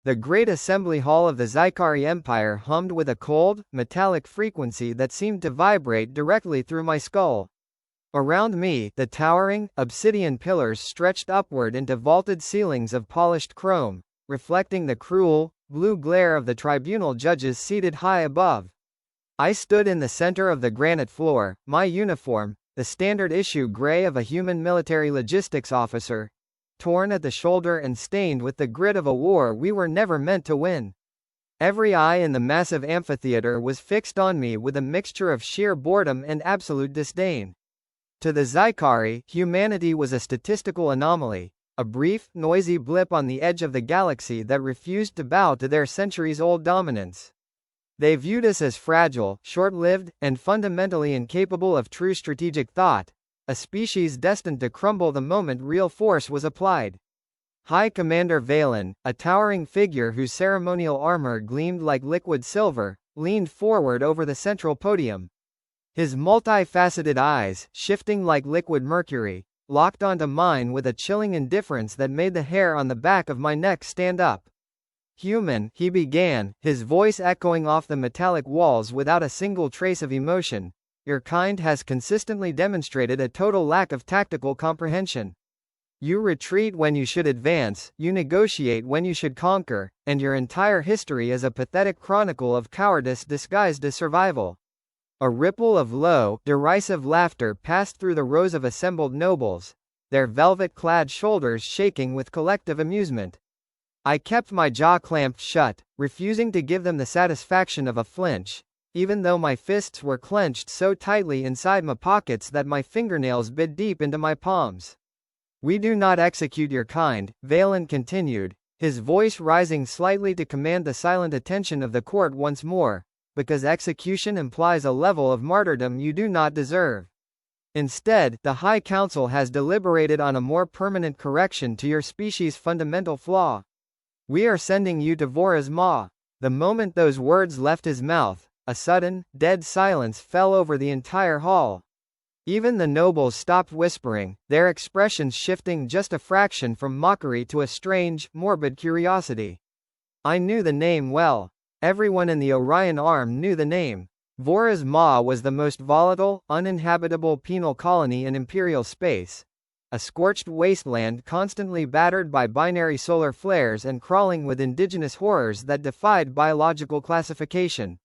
The great assembly hall of the Zykari Empire hummed with a cold, metallic frequency that seemed to vibrate directly through my skull. Around me, the towering, obsidian pillars stretched upward into vaulted ceilings of polished chrome, reflecting the cruel, blue glare of the tribunal judges seated high above. I stood in the center of the granite floor, my uniform, the standard issue gray of a human military logistics officer, torn at the shoulder and stained with the grit of a war we were never meant to win. Every eye in the massive amphitheater was fixed on me with a mixture of sheer boredom and absolute disdain. To the Zykari, humanity was a statistical anomaly, a brief, noisy blip on the edge of the galaxy that refused to bow to their centuries-old dominance. They viewed us as fragile, short-lived, and fundamentally incapable of true strategic thought, a species destined to crumble the moment real force was applied. High Commander Valen, a towering figure whose ceremonial armor gleamed like liquid silver, leaned forward over the central podium. His multifaceted eyes, shifting like liquid mercury, locked onto mine with a chilling indifference that made the hair on the back of my neck stand up. "Human," he began, his voice echoing off the metallic walls without a single trace of emotion, "your kind has consistently demonstrated a total lack of tactical comprehension. You retreat when you should advance, you negotiate when you should conquer, and your entire history is a pathetic chronicle of cowardice disguised as survival." A ripple of low, derisive laughter passed through the rows of assembled nobles, their velvet-clad shoulders shaking with collective amusement. I kept my jaw clamped shut, refusing to give them the satisfaction of a flinch, even though my fists were clenched so tightly inside my pockets that my fingernails bit deep into my palms. "We do not execute your kind," Valen continued, his voice rising slightly to command the silent attention of the court once more, "because execution implies a level of martyrdom you do not deserve. Instead, the High Council has deliberated on a more permanent correction to your species' fundamental flaw. We are sending you to Vora's maw." The moment those words left his mouth, a sudden, dead silence fell over the entire hall. Even the nobles stopped whispering, their expressions shifting just a fraction from mockery to a strange, morbid curiosity. I knew the name well. Everyone in the Orion Arm knew the name. Vora's maw was the most volatile, uninhabitable penal colony in imperial space. A scorched wasteland constantly battered by binary solar flares and crawling with indigenous horrors that defied biological classification.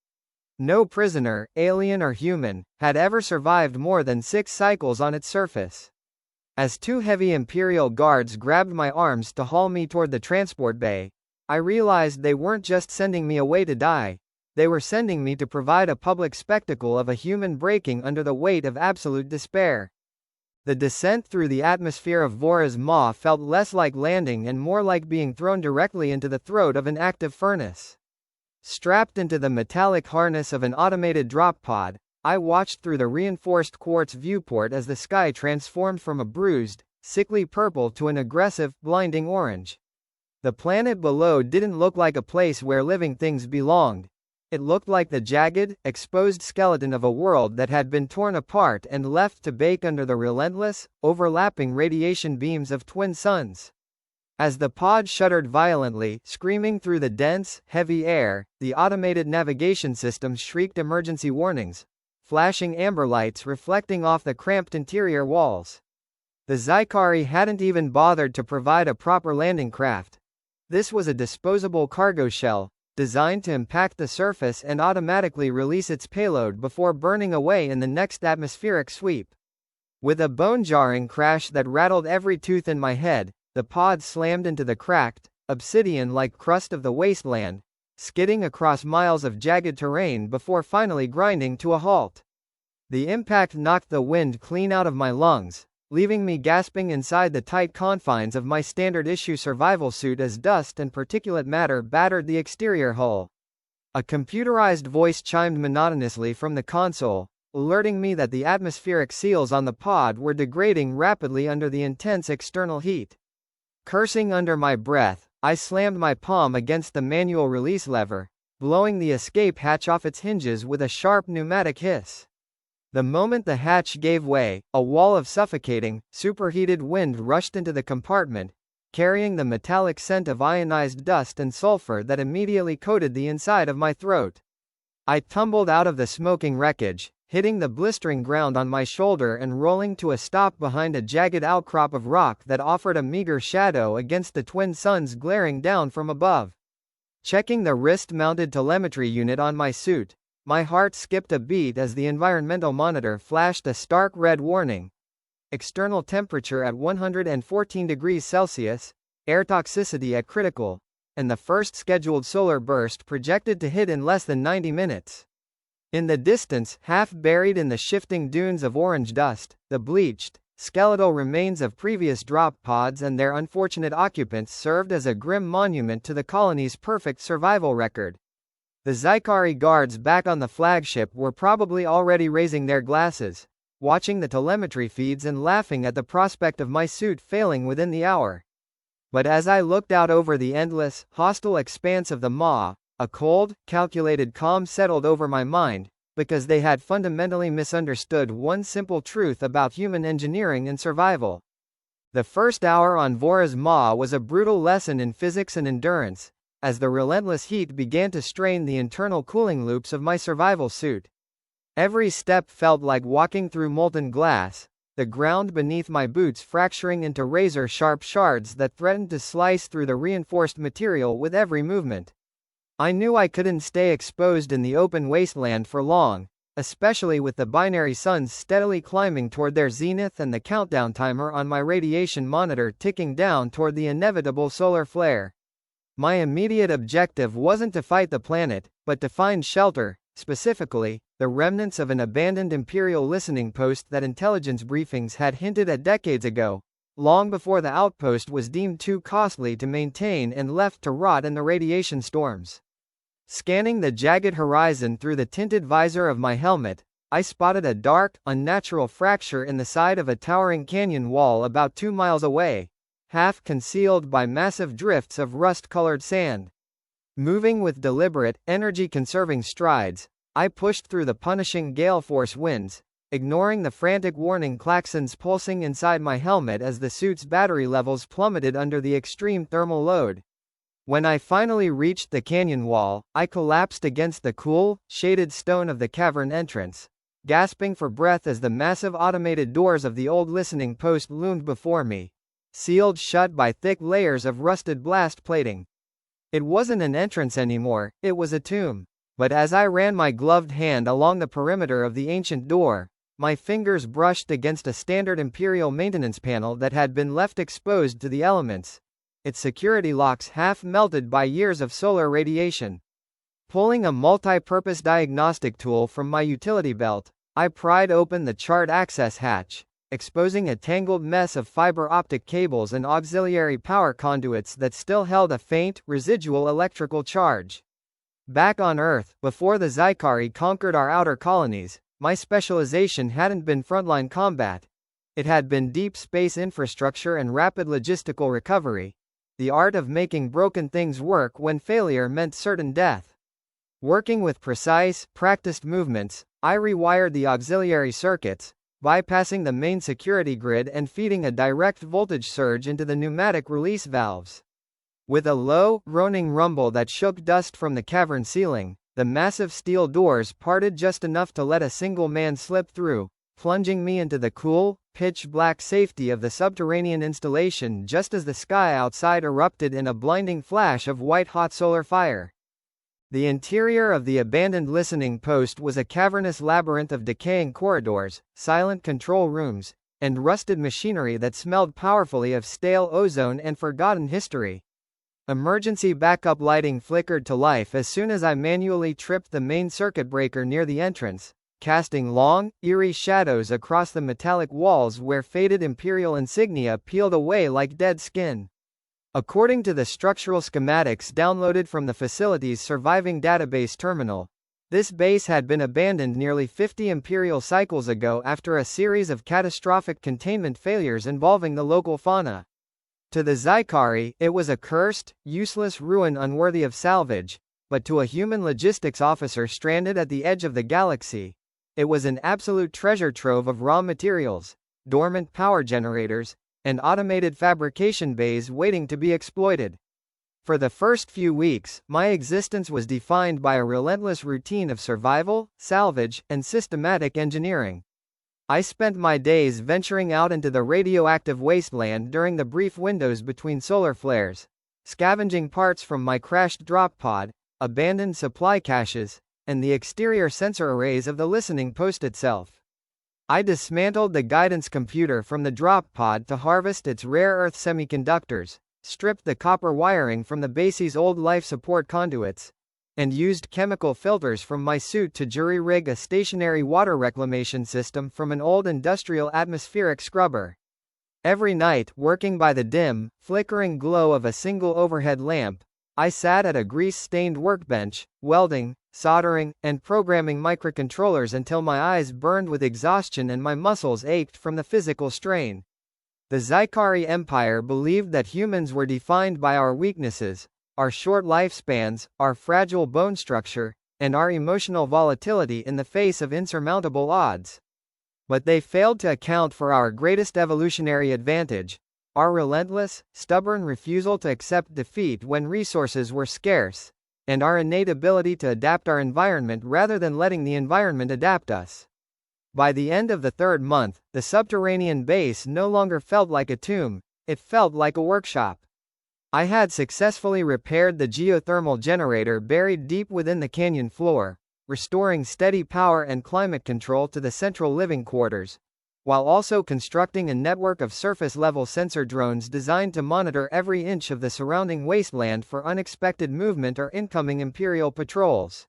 No prisoner, alien or human, had ever survived more than 6 cycles on its surface. As 2 heavy imperial guards grabbed my arms to haul me toward the transport bay, I realized they weren't just sending me away to die, they were sending me to provide a public spectacle of a human breaking under the weight of absolute despair. The descent through the atmosphere of Vora's maw felt less like landing and more like being thrown directly into the throat of an active furnace. Strapped into the metallic harness of an automated drop pod, I watched through the reinforced quartz viewport as the sky transformed from a bruised, sickly purple to an aggressive, blinding orange. The planet below didn't look like a place where living things belonged. It looked like the jagged, exposed skeleton of a world that had been torn apart and left to bake under the relentless, overlapping radiation beams of twin suns. As the pod shuddered violently, screaming through the dense, heavy air, the automated navigation system shrieked emergency warnings, flashing amber lights reflecting off the cramped interior walls. The Zykari hadn't even bothered to provide a proper landing craft. This was a disposable cargo shell, designed to impact the surface and automatically release its payload before burning away in the next atmospheric sweep. With a bone-jarring crash that rattled every tooth in my head, the pod slammed into the cracked, obsidian-like crust of the wasteland, skidding across miles of jagged terrain before finally grinding to a halt. The impact knocked the wind clean out of my lungs, leaving me gasping inside the tight confines of my standard-issue survival suit as dust and particulate matter battered the exterior hull. A computerized voice chimed monotonously from the console, alerting me that the atmospheric seals on the pod were degrading rapidly under the intense external heat. Cursing under my breath, I slammed my palm against the manual release lever, blowing the escape hatch off its hinges with a sharp pneumatic hiss. The moment the hatch gave way, a wall of suffocating, superheated wind rushed into the compartment, carrying the metallic scent of ionized dust and sulfur that immediately coated the inside of my throat. I tumbled out of the smoking wreckage, hitting the blistering ground on my shoulder and rolling to a stop behind a jagged outcrop of rock that offered a meager shadow against the twin suns glaring down from above. Checking the wrist-mounted telemetry unit on my suit, my heart skipped a beat as the environmental monitor flashed a stark red warning. External temperature at 114 degrees Celsius, air toxicity at critical, and the first scheduled solar burst projected to hit in less than 90 minutes. In the distance, half buried in the shifting dunes of orange dust, the bleached, skeletal remains of previous drop pods and their unfortunate occupants served as a grim monument to the colony's perfect survival record. The Zykari guards back on the flagship were probably already raising their glasses, watching the telemetry feeds and laughing at the prospect of my suit failing within the hour. But as I looked out over the endless, hostile expanse of the maw, a cold, calculated calm settled over my mind, because they had fundamentally misunderstood one simple truth about human engineering and survival. The first hour on Vora's maw was a brutal lesson in physics and endurance, as the relentless heat began to strain the internal cooling loops of my survival suit. Every step felt like walking through molten glass, the ground beneath my boots fracturing into razor-sharp shards that threatened to slice through the reinforced material with every movement. I knew I couldn't stay exposed in the open wasteland for long, especially with the binary suns steadily climbing toward their zenith and the countdown timer on my radiation monitor ticking down toward the inevitable solar flare. My immediate objective wasn't to fight the planet, but to find shelter, specifically, the remnants of an abandoned imperial listening post that intelligence briefings had hinted at decades ago, long before the outpost was deemed too costly to maintain and left to rot in the radiation storms. Scanning the jagged horizon through the tinted visor of my helmet, I spotted a dark, unnatural fracture in the side of a towering canyon wall about 2 miles away, half concealed by massive drifts of rust-colored sand. Moving with deliberate, energy-conserving strides, I pushed through the punishing gale force winds, ignoring the frantic warning klaxons pulsing inside my helmet as the suit's battery levels plummeted under the extreme thermal load. When I finally reached the canyon wall, I collapsed against the cool, shaded stone of the cavern entrance, gasping for breath as the massive automated doors of the old listening post loomed before me, sealed shut by thick layers of rusted blast plating. It wasn't an entrance anymore, it was a tomb. But as I ran my gloved hand along the perimeter of the ancient door, my fingers brushed against a standard imperial maintenance panel that had been left exposed to the elements, its security locks half melted by years of solar radiation. Pulling a multi-purpose diagnostic tool from my utility belt, I pried open the chart access hatch, exposing a tangled mess of fiber optic cables and auxiliary power conduits that still held a faint, residual electrical charge. Back on Earth, before the Zykari conquered our outer colonies, my specialization hadn't been frontline combat. It had been deep space infrastructure and rapid logistical recovery, the art of making broken things work when failure meant certain death. Working with precise, practiced movements, I rewired the auxiliary circuits, bypassing the main security grid and feeding a direct voltage surge into the pneumatic release valves. With a low, groaning rumble that shook dust from the cavern ceiling, the massive steel doors parted just enough to let a single man slip through, plunging me into the cool, pitch-black safety of the subterranean installation just as the sky outside erupted in a blinding flash of white-hot solar fire. The interior of the abandoned listening post was a cavernous labyrinth of decaying corridors, silent control rooms, and rusted machinery that smelled powerfully of stale ozone and forgotten history. Emergency backup lighting flickered to life as soon as I manually tripped the main circuit breaker near the entrance, casting long, eerie shadows across the metallic walls where faded imperial insignia peeled away like dead skin. According to the structural schematics downloaded from the facility's surviving database terminal, this base had been abandoned nearly 50 imperial cycles ago after a series of catastrophic containment failures involving the local fauna. To the Zykari, it was a cursed, useless ruin unworthy of salvage, but to a human logistics officer stranded at the edge of the galaxy, it was an absolute treasure trove of raw materials, dormant power generators, and automated fabrication bays waiting to be exploited. For the first few weeks, my existence was defined by a relentless routine of survival, salvage, and systematic engineering. I spent my days venturing out into the radioactive wasteland during the brief windows between solar flares, scavenging parts from my crashed drop pod, abandoned supply caches, and the exterior sensor arrays of the listening post itself. I dismantled the guidance computer from the drop pod to harvest its rare earth semiconductors, stripped the copper wiring from the base's old life support conduits, and used chemical filters from my suit to jury-rig a stationary water reclamation system from an old industrial atmospheric scrubber. Every night, working by the dim, flickering glow of a single overhead lamp, I sat at a grease-stained workbench, welding, soldering, and programming microcontrollers until my eyes burned with exhaustion and my muscles ached from the physical strain. The Zykari Empire believed that humans were defined by our weaknesses, our short lifespans, our fragile bone structure, and our emotional volatility in the face of insurmountable odds. But they failed to account for our greatest evolutionary advantage, our relentless, stubborn refusal to accept defeat when resources were scarce, and our innate ability to adapt our environment rather than letting the environment adapt us. By the end of the third month, the subterranean base no longer felt like a tomb, it felt like a workshop. I had successfully repaired the geothermal generator buried deep within the canyon floor, restoring steady power and climate control to the central living quarters, while also constructing a network of surface-level sensor drones designed to monitor every inch of the surrounding wasteland for unexpected movement or incoming imperial patrols.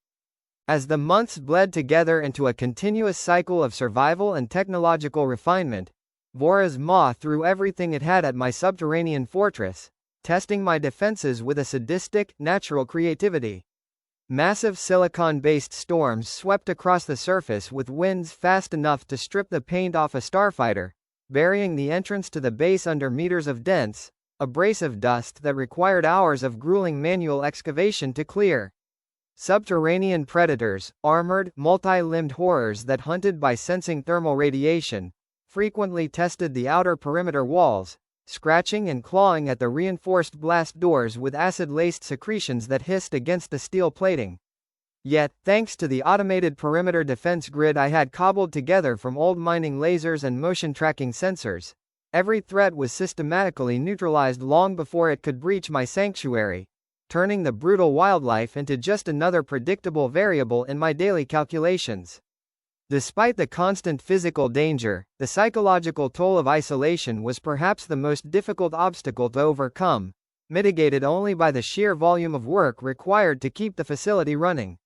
As the months bled together into a continuous cycle of survival and technological refinement, Vora's maw threw everything it had at my subterranean fortress, testing my defenses with a sadistic, natural creativity. Massive silicon-based storms swept across the surface with winds fast enough to strip the paint off a starfighter, burying the entrance to the base under meters of dense, abrasive dust that required hours of grueling manual excavation to clear. Subterranean predators, armored, multi-limbed horrors that hunted by sensing thermal radiation, frequently tested the outer perimeter walls, scratching and clawing at the reinforced blast doors with acid-laced secretions that hissed against the steel plating. Yet, thanks to the automated perimeter defense grid I had cobbled together from old mining lasers and motion-tracking sensors, every threat was systematically neutralized long before it could breach my sanctuary, turning the brutal wildlife into just another predictable variable in my daily calculations. Despite the constant physical danger, the psychological toll of isolation was perhaps the most difficult obstacle to overcome, mitigated only by the sheer volume of work required to keep the facility running.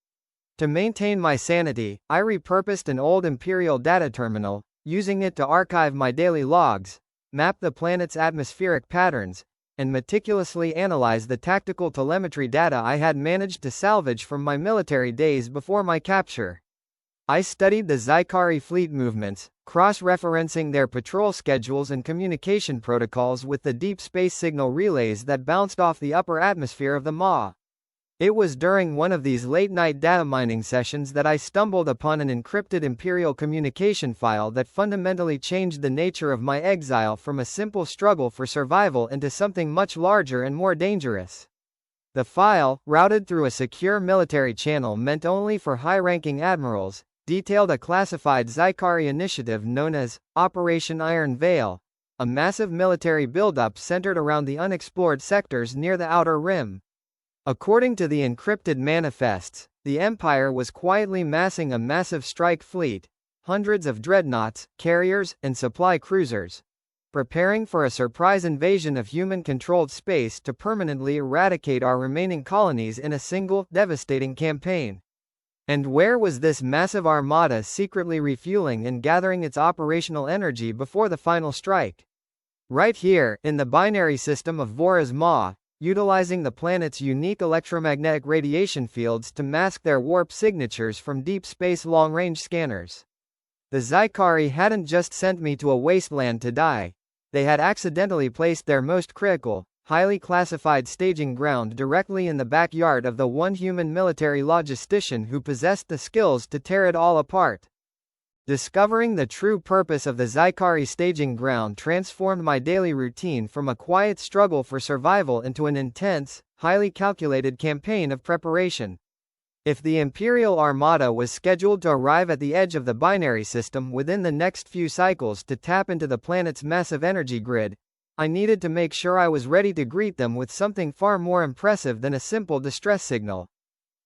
To maintain my sanity, I repurposed an old imperial data terminal, using it to archive my daily logs, map the planet's atmospheric patterns, and meticulously analyze the tactical telemetry data I had managed to salvage from my military days before my capture. I studied the Zykari fleet movements, cross-referencing their patrol schedules and communication protocols with the deep space signal relays that bounced off the upper atmosphere of the maw. It was during one of these late-night data mining sessions that I stumbled upon an encrypted imperial communication file that fundamentally changed the nature of my exile from a simple struggle for survival into something much larger and more dangerous. The file, routed through a secure military channel meant only for high-ranking admirals, detailed a classified Zykari initiative known as Operation Iron Veil, a massive military buildup centered around the unexplored sectors near the Outer Rim. According to the encrypted manifests, the Empire was quietly massing a massive strike fleet, hundreds of dreadnoughts, carriers, and supply cruisers, preparing for a surprise invasion of human-controlled space to permanently eradicate our remaining colonies in a single, devastating campaign. And where was this massive armada secretly refueling and gathering its operational energy before the final strike? Right here, in the binary system of Vora's maw, utilizing the planet's unique electromagnetic radiation fields to mask their warp signatures from deep space long-range scanners. The Zykari hadn't just sent me to a wasteland to die, they had accidentally placed their most critical, highly classified staging ground directly in the backyard of the one human military logistician who possessed the skills to tear it all apart. Discovering the true purpose of the Zykari staging ground transformed my daily routine from a quiet struggle for survival into an intense, highly calculated campaign of preparation. If the Imperial Armada was scheduled to arrive at the edge of the binary system within the next few cycles to tap into the planet's massive energy grid, I needed to make sure I was ready to greet them with something far more impressive than a simple distress signal.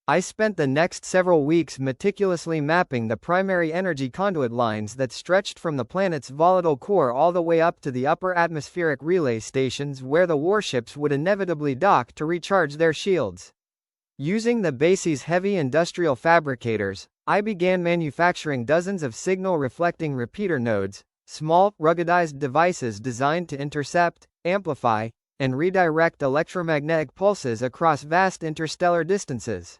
I spent the next several weeks meticulously mapping the primary energy conduit lines that stretched from the planet's volatile core all the way up to the upper atmospheric relay stations where the warships would inevitably dock to recharge their shields. Using the base's heavy industrial fabricators, I began manufacturing dozens of signal-reflecting repeater nodes, small, ruggedized devices designed to intercept, amplify, and redirect electromagnetic pulses across vast interstellar distances.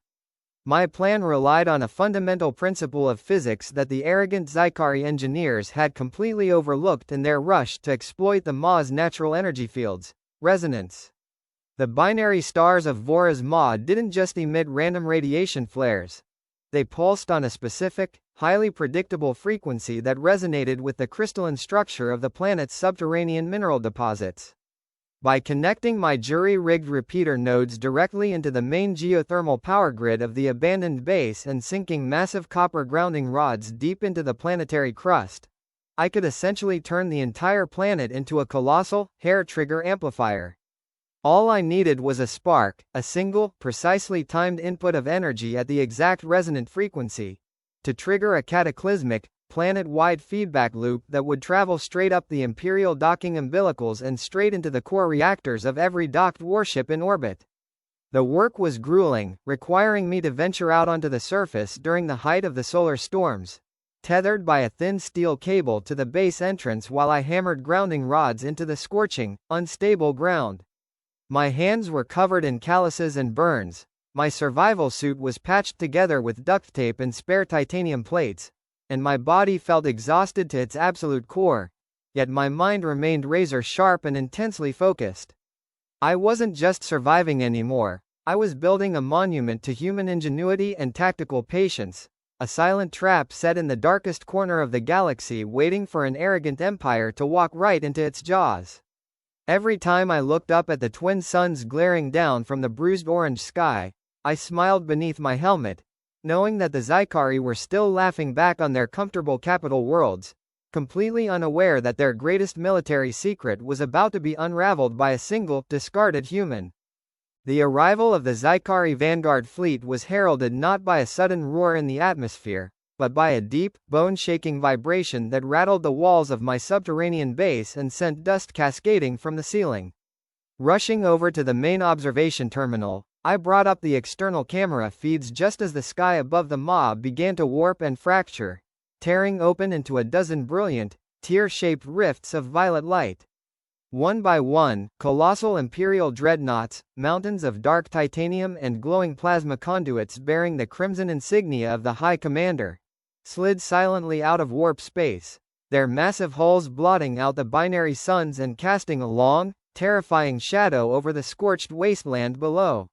My plan relied on a fundamental principle of physics that the arrogant Zykari engineers had completely overlooked in their rush to exploit the Ma's natural energy fields: resonance. The binary stars of Vora's Ma didn't just emit random radiation flares. They pulsed on a specific, highly predictable frequency that resonated with the crystalline structure of the planet's subterranean mineral deposits. By connecting my jury-rigged repeater nodes directly into the main geothermal power grid of the abandoned base and sinking massive copper grounding rods deep into the planetary crust, I could essentially turn the entire planet into a colossal, hair-trigger amplifier. All I needed was a spark, a single, precisely timed input of energy at the exact resonant frequency, to trigger a cataclysmic, planet-wide feedback loop that would travel straight up the Imperial docking umbilicals and straight into the core reactors of every docked warship in orbit. The work was grueling, requiring me to venture out onto the surface during the height of the solar storms, tethered by a thin steel cable to the base entrance while I hammered grounding rods into the scorching, unstable ground. My hands were covered in calluses and burns, my survival suit was patched together with duct tape and spare titanium plates, and my body felt exhausted to its absolute core, yet my mind remained razor-sharp and intensely focused. I wasn't just surviving anymore, I was building a monument to human ingenuity and tactical patience, a silent trap set in the darkest corner of the galaxy waiting for an arrogant empire to walk right into its jaws. Every time I looked up at the twin suns glaring down from the bruised orange sky, I smiled beneath my helmet, knowing that the Zykari were still laughing back on their comfortable capital worlds, completely unaware that their greatest military secret was about to be unraveled by a single, discarded human. The arrival of the Zykari Vanguard fleet was heralded not by a sudden roar in the atmosphere, but by a deep, bone-shaking vibration that rattled the walls of my subterranean base and sent dust cascading from the ceiling. Rushing over to the main observation terminal, I brought up the external camera feeds just as the sky above the Ma began to warp and fracture, tearing open into a dozen brilliant, tear-shaped rifts of violet light. One by one, colossal imperial dreadnoughts, mountains of dark titanium and glowing plasma conduits bearing the crimson insignia of the High Commander, slid silently out of warp space, their massive hulls blotting out the binary suns and casting a long, terrifying shadow over the scorched wasteland below.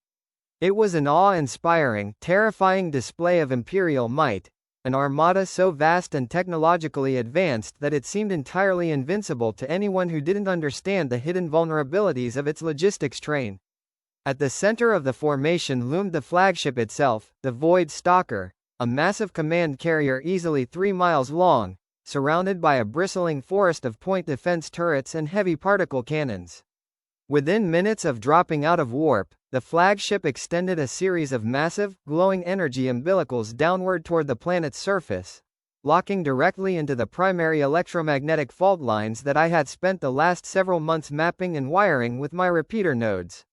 It was an awe-inspiring, terrifying display of imperial might, an armada so vast and technologically advanced that it seemed entirely invincible to anyone who didn't understand the hidden vulnerabilities of its logistics train. At the center of the formation loomed the flagship itself, the Void Stalker, a massive command carrier easily 3 miles long, surrounded by a bristling forest of point defense turrets and heavy particle cannons. Within minutes of dropping out of warp, the flagship extended a series of massive, glowing energy umbilicals downward toward the planet's surface, locking directly into the primary electromagnetic fault lines that I had spent the last several months mapping and wiring with my repeater nodes.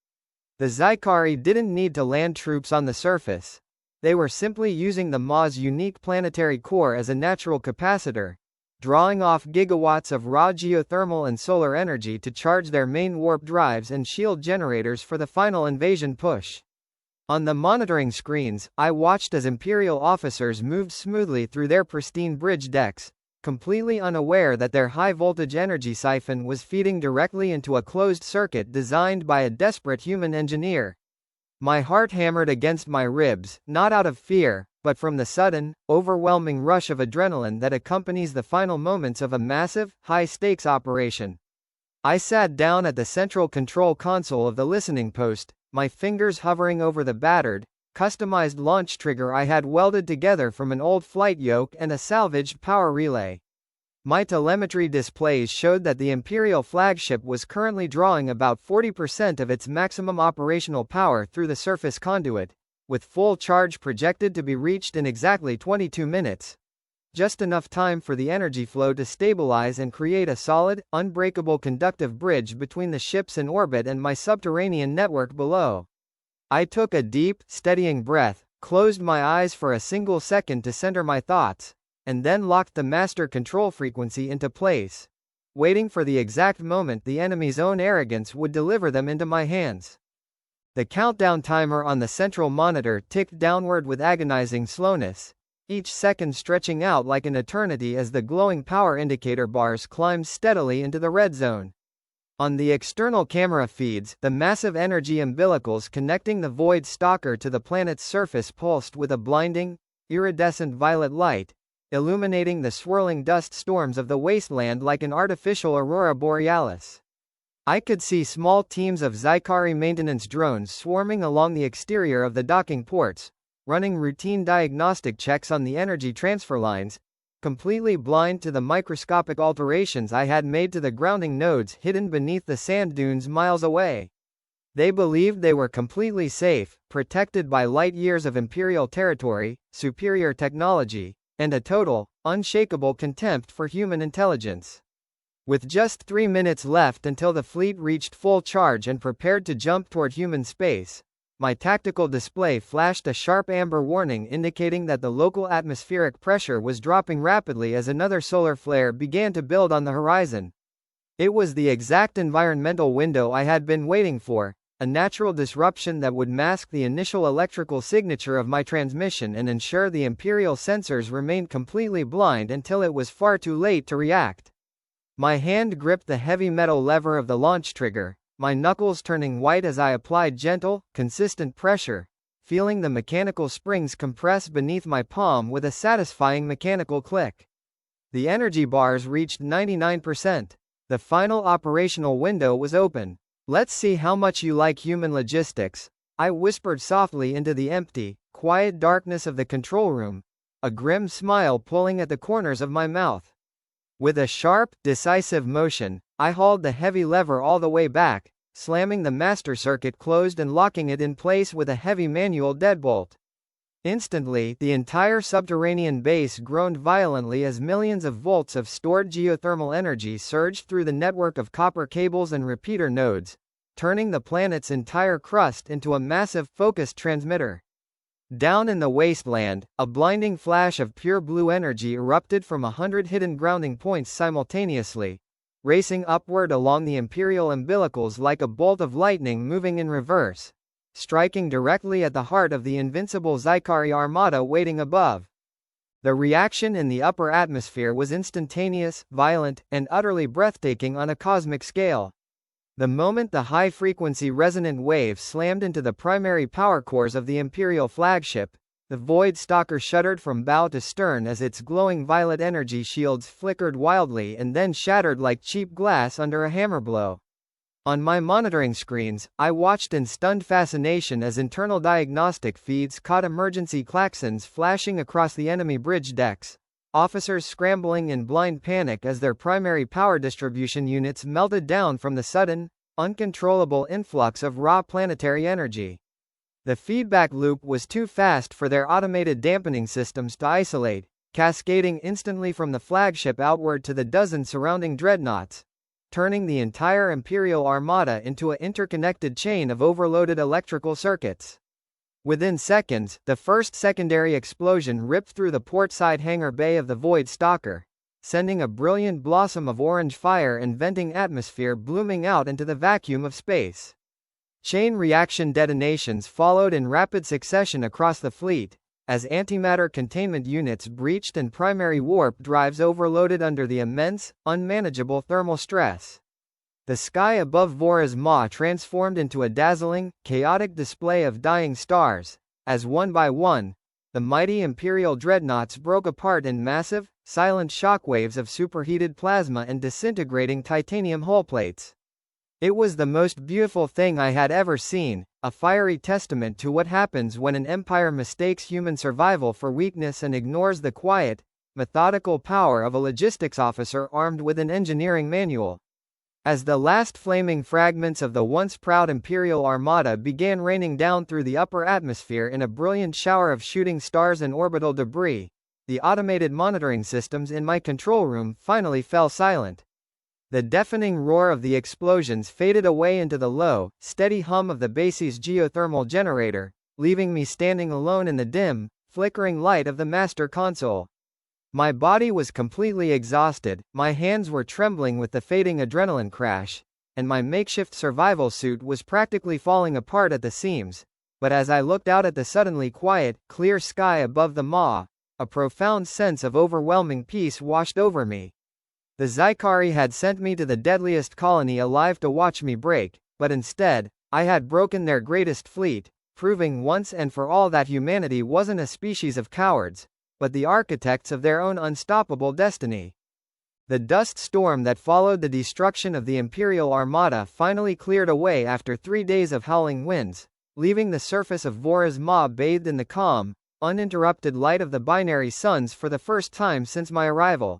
The Zykari didn't need to land troops on the surface. They were simply using the Ma's unique planetary core as a natural capacitor, drawing off gigawatts of raw geothermal and solar energy to charge their main warp drives and shield generators for the final invasion push. On the monitoring screens, I watched as Imperial officers moved smoothly through their pristine bridge decks, completely unaware that their high-voltage energy siphon was feeding directly into a closed circuit designed by a desperate human engineer. My heart hammered against my ribs, not out of fear, but from the sudden, overwhelming rush of adrenaline that accompanies the final moments of a massive, high-stakes operation. I sat down at the central control console of the listening post, my fingers hovering over the battered, customized launch trigger I had welded together from an old flight yoke and a salvaged power relay. My telemetry displays showed that the Imperial flagship was currently drawing about 40% of its maximum operational power through the surface conduit, with full charge projected to be reached in exactly 22 minutes. Just enough time for the energy flow to stabilize and create a solid, unbreakable conductive bridge between the ships in orbit and my subterranean network below. I took a deep, steadying breath, closed my eyes for a single second to center my thoughts, and then locked the master control frequency into place, waiting for the exact moment the enemy's own arrogance would deliver them into my hands. The countdown timer on the central monitor ticked downward with agonizing slowness, each second stretching out like an eternity as the glowing power indicator bars climbed steadily into the red zone. On the external camera feeds, the massive energy umbilicals connecting the Void Stalker to the planet's surface pulsed with a blinding, iridescent violet light, illuminating the swirling dust storms of the wasteland like an artificial aurora borealis. I could see small teams of Zykari maintenance drones swarming along the exterior of the docking ports, running routine diagnostic checks on the energy transfer lines, completely blind to the microscopic alterations I had made to the grounding nodes hidden beneath the sand dunes miles away. They believed they were completely safe, protected by light years of Imperial territory, superior technology, and a total, unshakable contempt for human intelligence. With just 3 minutes left until the fleet reached full charge and prepared to jump toward human space, my tactical display flashed a sharp amber warning indicating that the local atmospheric pressure was dropping rapidly as another solar flare began to build on the horizon. It was the exact environmental window I had been waiting for, a natural disruption that would mask the initial electrical signature of my transmission and ensure the Imperial sensors remained completely blind until it was far too late to react. My hand gripped the heavy metal lever of the launch trigger, my knuckles turning white as I applied gentle, consistent pressure, feeling the mechanical springs compress beneath my palm with a satisfying mechanical click. The energy bars reached 99%. The final operational window was open. "Let's see how much you like human logistics," I whispered softly into the empty, quiet darkness of the control room, a grim smile pulling at the corners of my mouth. With a sharp, decisive motion, I hauled the heavy lever all the way back, slamming the master circuit closed and locking it in place with a heavy manual deadbolt. Instantly, the entire subterranean base groaned violently as millions of volts of stored geothermal energy surged through the network of copper cables and repeater nodes, turning the planet's entire crust into a massive, focused transmitter. Down in the wasteland, a blinding flash of pure blue energy erupted from 100 hidden grounding points simultaneously, racing upward along the Imperial umbilicals like a bolt of lightning moving in reverse, striking directly at the heart of the invincible Zykari armada waiting above. The reaction in the upper atmosphere was instantaneous, violent, and utterly breathtaking on a cosmic scale. The moment the high-frequency resonant wave slammed into the primary power cores of the Imperial flagship, the Void Stalker shuddered from bow to stern as its glowing violet energy shields flickered wildly and then shattered like cheap glass under a hammer blow. On my monitoring screens, I watched in stunned fascination as internal diagnostic feeds caught emergency klaxons flashing across the enemy bridge decks, officers scrambling in blind panic as their primary power distribution units melted down from the sudden, uncontrollable influx of raw planetary energy. The feedback loop was too fast for their automated dampening systems to isolate, cascading instantly from the flagship outward to the dozen surrounding dreadnoughts, turning the entire Imperial armada into an interconnected chain of overloaded electrical circuits. Within seconds, the first secondary explosion ripped through the portside hangar bay of the Void Stalker, sending a brilliant blossom of orange fire and venting atmosphere blooming out into the vacuum of space. Chain reaction detonations followed in rapid succession across the fleet, as antimatter containment units breached and primary warp drives overloaded under the immense, unmanageable thermal stress. The sky above Vora's maw transformed into a dazzling, chaotic display of dying stars, as one by one, the mighty imperial dreadnoughts broke apart in massive, silent shockwaves of superheated plasma and disintegrating titanium hullplates. It was the most beautiful thing I had ever seen, a fiery testament to what happens when an empire mistakes human survival for weakness and ignores the quiet, methodical power of a logistics officer armed with an engineering manual. As the last flaming fragments of the once proud Imperial Armada began raining down through the upper atmosphere in a brilliant shower of shooting stars and orbital debris, the automated monitoring systems in my control room finally fell silent. The deafening roar of the explosions faded away into the low, steady hum of the base's geothermal generator, leaving me standing alone in the dim, flickering light of the master console. My body was completely exhausted, my hands were trembling with the fading adrenaline crash, and my makeshift survival suit was practically falling apart at the seams. But as I looked out at the suddenly quiet, clear sky above the maw, a profound sense of overwhelming peace washed over me. The Zykari had sent me to the deadliest colony alive to watch me break, but instead, I had broken their greatest fleet, proving once and for all that humanity wasn't a species of cowards, but the architects of their own unstoppable destiny. The dust storm that followed the destruction of the Imperial Armada finally cleared away after 3 days of howling winds, leaving the surface of Vora's maw bathed in the calm, uninterrupted light of the binary suns for the first time since my arrival.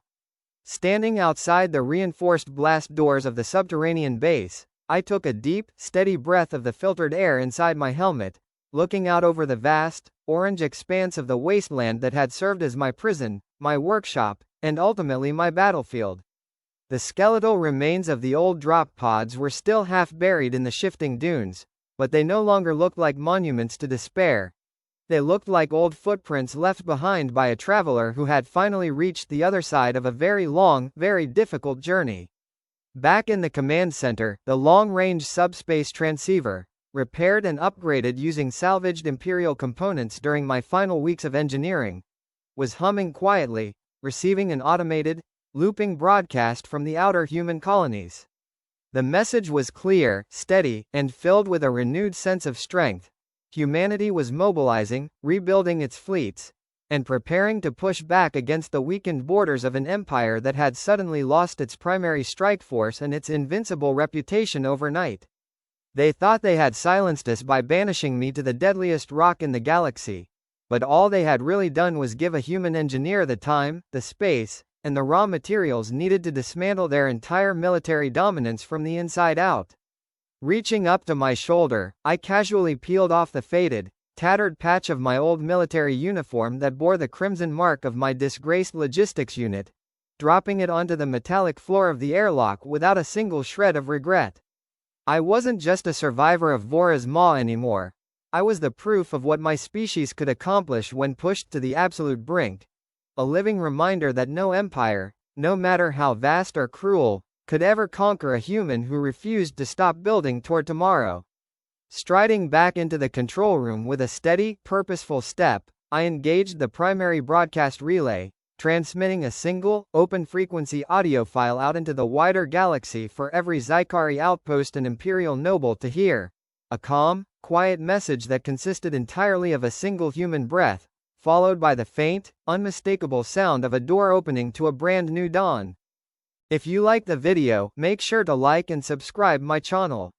Standing outside the reinforced blast doors of the subterranean base, I took a deep, steady breath of the filtered air inside my helmet, looking out over the vast, orange expanse of the wasteland that had served as my prison, my workshop, and ultimately my battlefield. The skeletal remains of the old drop pods were still half buried in the shifting dunes, but they no longer looked like monuments to despair. They looked like old footprints left behind by a traveler who had finally reached the other side of a very long, very difficult journey. Back in the command center, the long-range subspace transceiver, repaired and upgraded using salvaged Imperial components during my final weeks of engineering, was humming quietly, receiving an automated, looping broadcast from the outer human colonies. The message was clear, steady, and filled with a renewed sense of strength. Humanity was mobilizing, rebuilding its fleets, and preparing to push back against the weakened borders of an empire that had suddenly lost its primary strike force and its invincible reputation overnight. They thought they had silenced us by banishing me to the deadliest rock in the galaxy, but all they had really done was give a human engineer the time, the space, and the raw materials needed to dismantle their entire military dominance from the inside out. Reaching up to my shoulder, I casually peeled off the faded, tattered patch of my old military uniform that bore the crimson mark of my disgraced logistics unit, dropping it onto the metallic floor of the airlock without a single shred of regret. I wasn't just a survivor of Vora's maw anymore. I was the proof of what my species could accomplish when pushed to the absolute brink. A living reminder that no empire, no matter how vast or cruel, could ever conquer a human who refused to stop building toward tomorrow. Striding back into the control room with a steady, purposeful step, I engaged the primary broadcast relay, transmitting a single, open-frequency audio file out into the wider galaxy for every Zykari outpost and Imperial noble to hear. A calm, quiet message that consisted entirely of a single human breath, followed by the faint, unmistakable sound of a door opening to a brand new dawn. If you like the video, make sure to like and subscribe my channel.